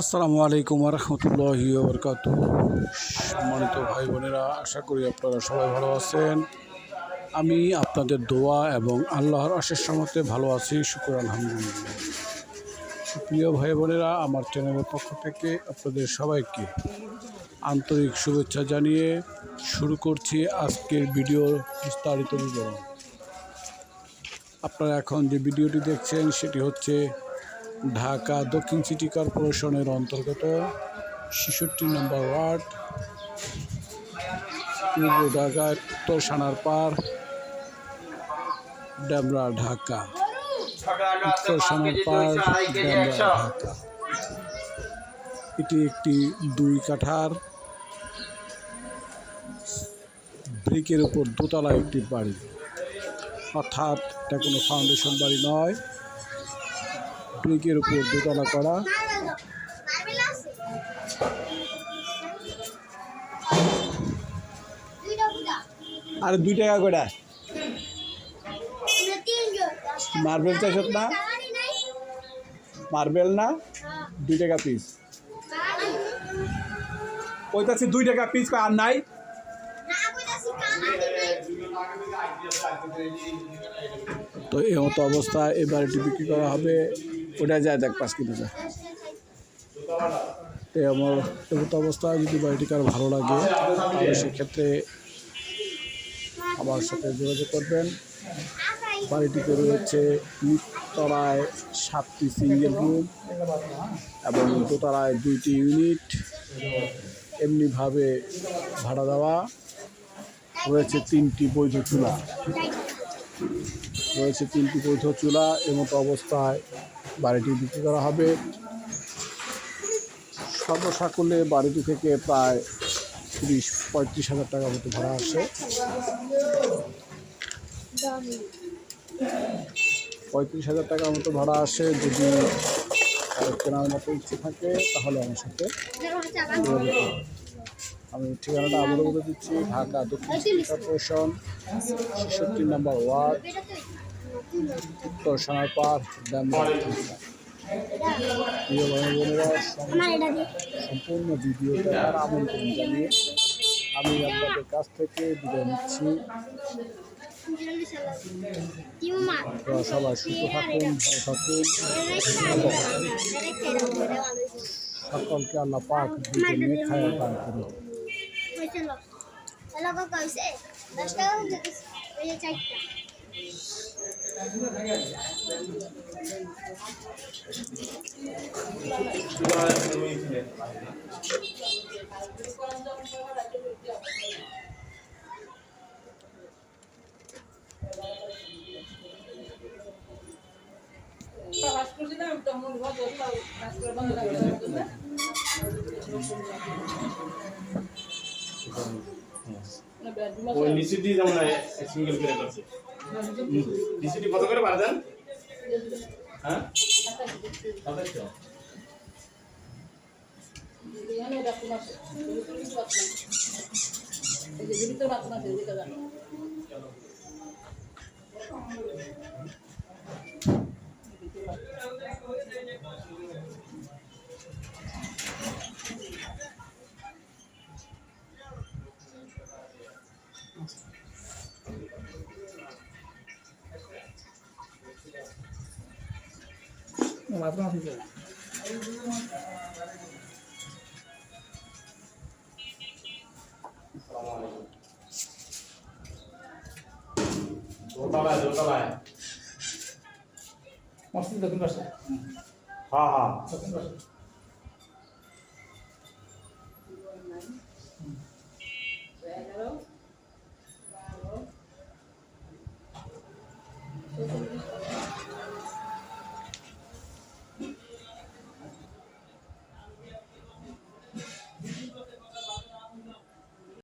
আসসালামু আলাইকুম রহমতুল্লাহি ওবরকাতুহ। সম্মানিত ভাই বোনেরা, আশা করি আপনারা সবাই ভালো আছেন। আমি আপনাদের দোয়া এবং আল্লাহর অশেষ রহমতে ভালো আছি, শুকর আলহামদুলিল্লাহ। প্রিয় ভাই বোনেরা, আমার চ্যানেলের পক্ষ থেকে আপনাদের সবাইকে আন্তরিক শুভেচ্ছা জানিয়ে শুরু করছি আজকের ভিডিওর বিস্তারিত বিবরণ। আপনারা এখন যে ভিডিওটি দেখছেন সেটি হচ্ছে ঢাকা দক্ষিণ সিটি কর্পোরেশনের অন্তর্গত ৬৬ নম্বর ওয়ার্ড, পূর্ব ঢাকার উত্তর সানারপাড়, ডেমরা, ঢাকা। উত্তর সানারপাড়, ডেমরা, ঢাকা। এটি একটি ২ কাঠার ব্রিকের উপর দোতলা একটি বাড়ি, অর্থাৎ এটা কোনো ফাউন্ডেশন বাড়ি নয়, ব্রিকের উপর দোতলা করা। আর ২ টাকা করে মার্বেল চাইছ না? মার্বেল না, ২ টাকা পিস। কইতাছি ২ টাকা পিস, আর নাই। তো এই মতো অবস্থায় এই বাড়িটি বিক্রি করা হবে। ওটা যায় দেখ ৫ কিলো যায়। এই মতো অবস্থায় যদি বাড়িটি কারো ভালো লাগে তাহলে সেক্ষেত্রে আমার সাথে যোগাযোগ করবেন। বাড়িটিতে রয়েছে নিচতলায় ৭টি সিঙ্গেল রুম এবং দোতলায় ২টি ইউনিট। এমনিভাবে ভাড়া দেওয়া রয়েছে ৩টি বৈধ চুলা। এমতো অবস্থায় বাড়িটি বিক্রি করা হবে। সর্বসাকুল্যে বাড়িটি থেকে প্রায় ৩০-৩৫ হাজার টাকার মতো ভাড়া আসে। ৩৫,০০০ টাকার মতো ভাড়া আসে। যদি কেনার মতো ইচ্ছে থাকে তাহলে আমার সাথে যোগাযোগ করুন। আমি ঠিকানাটা আবারও বলে দিচ্ছি, ঢাকা দক্ষিণ সিটি কর্পোরেশন ৬৬ নম্বর ওয়ার্ড, উত্তর সানারপাড়, ডেমরা, ঢাকা। প্রিয় ভাই বোনেরা, সম্পূর্ণ ভিডিও দেখার আমন্ত্রণ জানিয়ে আমি আপনাদের কাছ থেকে বিদায় নিচ্ছি। সবাই সুস্থ থাকুন, ভালো থাকুন। সকলকে আল্লাহ পাক নিয়ে খায়ার দান করুন। ওই নিচেটি যেমন সিঙ্গেল করে করছে, নিচেটি কত করে পারবেন? হ্যাঁ, ২৭০০। দোতলায় মসজিদ দক্ষিণ পাশে। হ্যাঁ হ্যাঁ। দক্ষিণ পাশে।